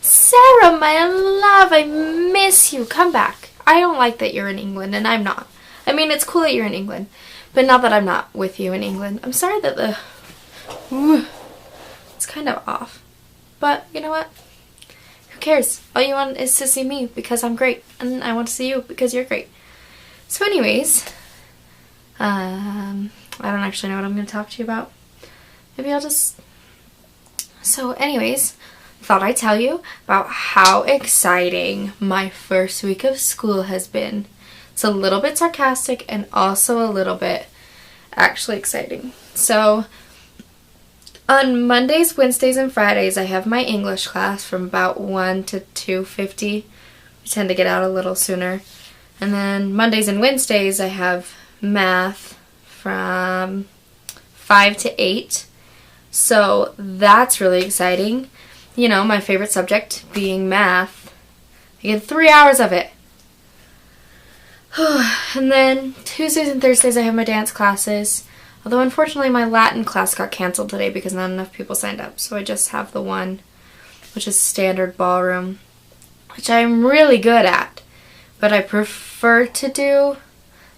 Sarah, my love, I miss you. Come back. I don't like that you're in England and I'm not. I mean, it's cool that you're in England, but not that I'm not with you in England. I'm sorry that it's kind of off. But you know what? Who cares? All you want is to see me because I'm great, and I want to see you because you're great. So anyways, I don't actually know what I'm going to talk to you about. Maybe I'll just... So anyways, thought I'd tell you about how exciting my first week of school has been. It's a little bit sarcastic and also a little bit actually exciting. So on Mondays, Wednesdays, and Fridays I have my English class from about 1 to 2:50. We tend to get out a little sooner. And then Mondays and Wednesdays I have math from 5 to 8. So that's really exciting. You know, my favorite subject being math. I get 3 hours of it. And then Tuesdays and Thursdays I have my dance classes. Although unfortunately my Latin class got canceled today because not enough people signed up. So I just have the one, which is standard ballroom, which I'm really good at. But I prefer to do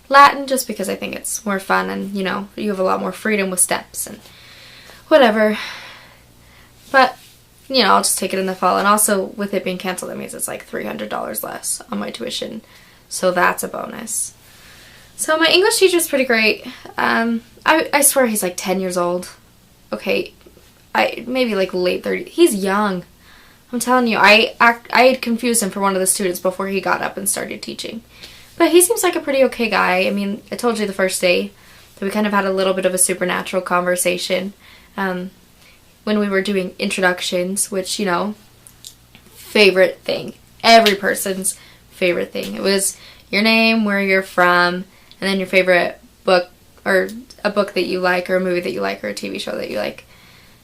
Latin just because I think it's more fun and, you know, you have a lot more freedom with steps and whatever. But, you know, I'll just take it in the fall. And also, with it being canceled, that means it's like $300 less on my tuition. So that's a bonus. So my English teacher's pretty great. I swear he's like 10 years old. Okay, maybe like late 30s. He's young. I'm telling you, I had confused him for one of the students before he got up and started teaching. But he seems like a pretty okay guy. I mean, I told you the first day that we kind of had a little bit of a supernatural conversation when we were doing introductions, which, you know, favorite thing. Every person's favorite thing. It was your name, where you're from, and then your favorite book, or a book that you like, or a movie that you like, or a TV show that you like.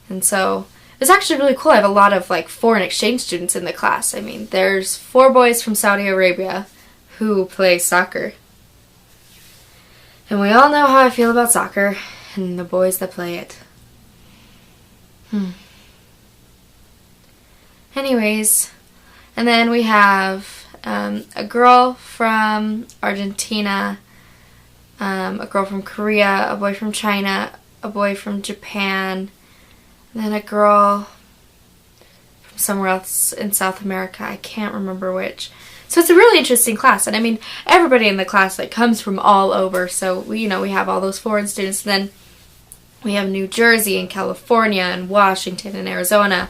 And so it's actually really cool. I have a lot of like foreign exchange students in the class. I mean, there's 4 boys from Saudi Arabia who play soccer. And we all know how I feel about soccer and the boys that play it. Anyways, and then we have a girl from Argentina, a girl from Korea, a boy from China, a boy from Japan, and then a girl from somewhere else in South America. I can't remember which. So it's a really interesting class. And I mean, everybody in the class like comes from all over. So we, you know, we have all those foreign students. And then we have New Jersey and California and Washington and Arizona.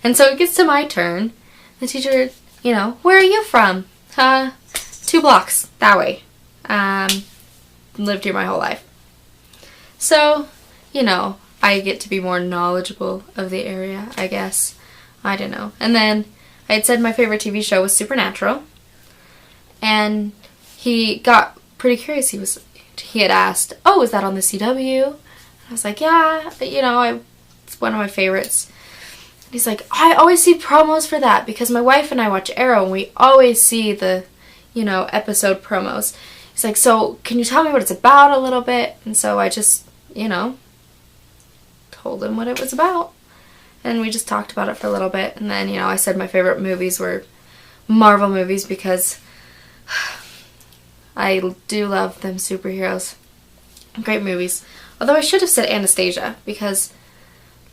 And so it gets to my turn. The teacher, you know, where are you from? 2 blocks that way. Lived here my whole life. So, you know, I get to be more knowledgeable of the area, I guess. I don't know. And then I had said my favorite TV show was Supernatural. And he got pretty curious. He had asked, oh, is that on the CW? And I was like, yeah, you know, it's one of my favorites. And he's like, I always see promos for that because my wife and I watch Arrow and we always see the, you know, episode promos. He's like, so can you tell me what it's about a little bit? And so I just, you know, told him what it was about. And we just talked about it for a little bit. And then, you know, I said my favorite movies were Marvel movies because I do love them superheroes. Great movies. Although I should have said Anastasia because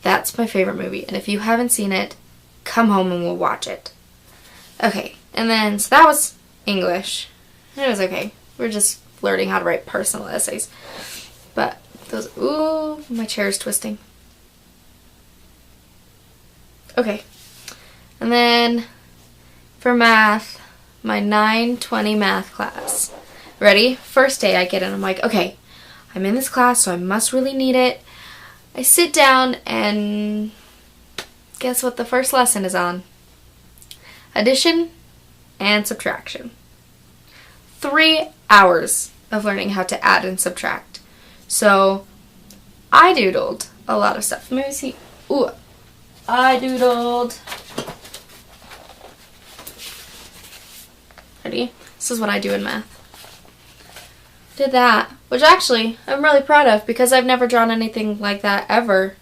that's my favorite movie. And if you haven't seen it, come home and we'll watch it. Okay. And then, so that was English. It was okay. We're just learning how to write personal essays. But those, ooh, my chair is twisting. Okay. And then for math, my 9:20 math class. Ready? First day I get in, I'm like, okay, I'm in this class, so I must really need it. I sit down and guess what the first lesson is on? Addition and subtraction. 3 hours of learning how to add and subtract. So I doodled a lot of stuff. Let me see. Ooh, I doodled. Ready? This is what I do in math. Did that, which actually I'm really proud of because I've never drawn anything like that ever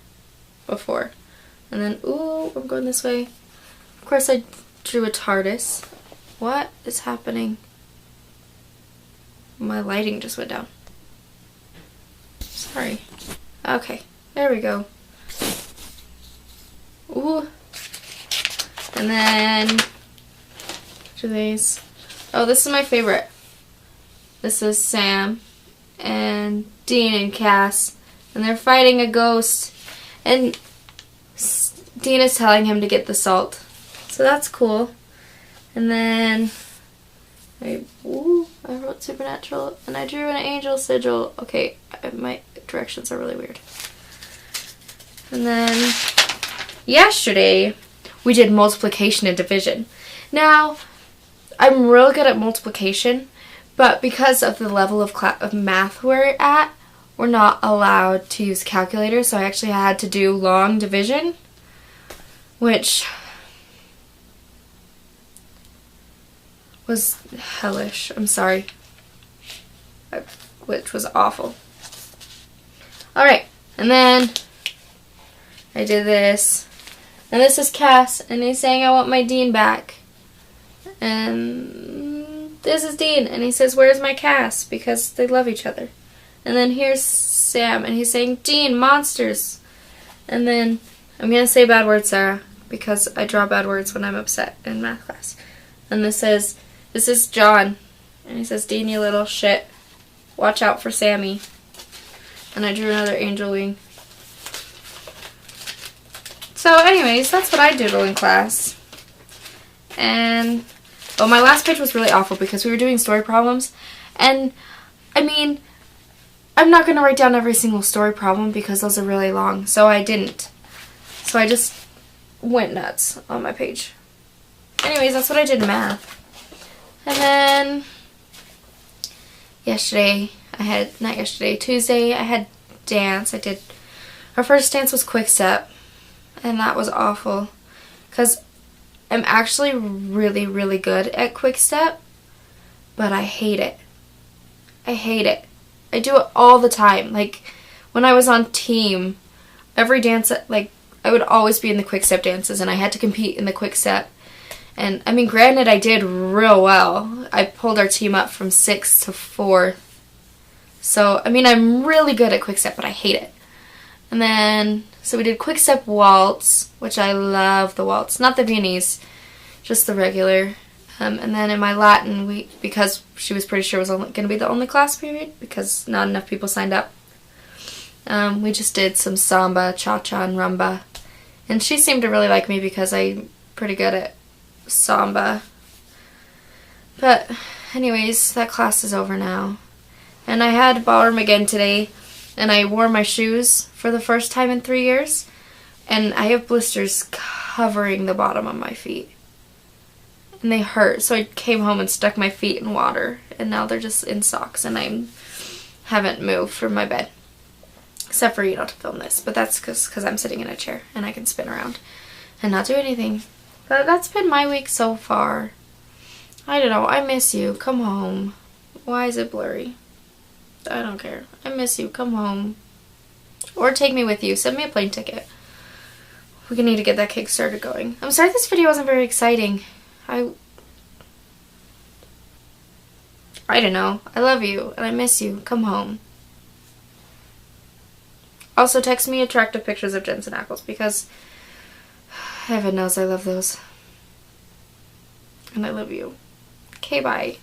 before. And then, ooh, I'm going this way. Of course, I drew a TARDIS. What is happening? My lighting just went down. Sorry. Okay, there we go. Ooh. And then, do these. Oh, this is my favorite. This is Sam and Dean and Cass, and they're fighting a ghost, and Dean is telling him to get the salt. So that's cool. And then I wrote supernatural, and I drew an angel sigil. Okay, my directions are really weird. And then yesterday we did multiplication and division. Now, I'm real good at multiplication, but because of the level of math we're at, we're not allowed to use calculators, so I actually had to do long division, which was hellish. I'm sorry. Which was awful. Alright, and then I did this. And this is Cass, and he's saying I want my Dean back. And this is Dean, and he says, where's my Cass? Because they love each other. And then here's Sam, and he's saying, Dean, monsters. And then I'm going to say bad words, Sarah, because I draw bad words when I'm upset in math class. And this is John, and he says, Dean, you little shit. Watch out for Sammy. And I drew another angel wing. So anyways, that's what I doodle in class. And, well, my last page was really awful because we were doing story problems. And, I mean, I'm not going to write down every single story problem because those are really long. So I didn't. So I just went nuts on my page. Anyways, that's what I did in math. And then Tuesday, I had dance. Our first dance was quick step, and that was awful because I'm actually really, really good at quick step, but I hate it. I hate it. I do it all the time. Like, when I was on team, every dance, like, I would always be in the quick step dances, and I had to compete in the quick step. And, I mean, granted, I did real well. I pulled our team up from 6th to 4th. So, I mean, I'm really good at quick step, but I hate it. And then, so we did quick step waltz, which I love the waltz. Not the Viennese, just the regular. And then in my Latin, because she was pretty sure it was going to be the only class period, because not enough people signed up, we just did some samba, cha-cha, and rumba. And she seemed to really like me because I'm pretty good at samba. But anyways, that class is over now. And I had ballroom again today, and I wore my shoes for the first time in 3 years, and I have blisters covering the bottom of my feet. And they hurt, so I came home and stuck my feet in water, and now they're just in socks, and I haven't moved from my bed. Except for, to film this, but that's because I'm sitting in a chair, and I can spin around and not do anything. But that's been my week so far. I don't know, I miss you. Come home. Why is it blurry? I don't care. I miss you. Come home. Or take me with you. Send me a plane ticket. We need to get that Kickstarter going. I'm sorry this video wasn't very exciting. I don't know. I love you and I miss you. Come home. Also, text me attractive pictures of Jensen Ackles because heaven knows I love those. And I love you. Okay, bye.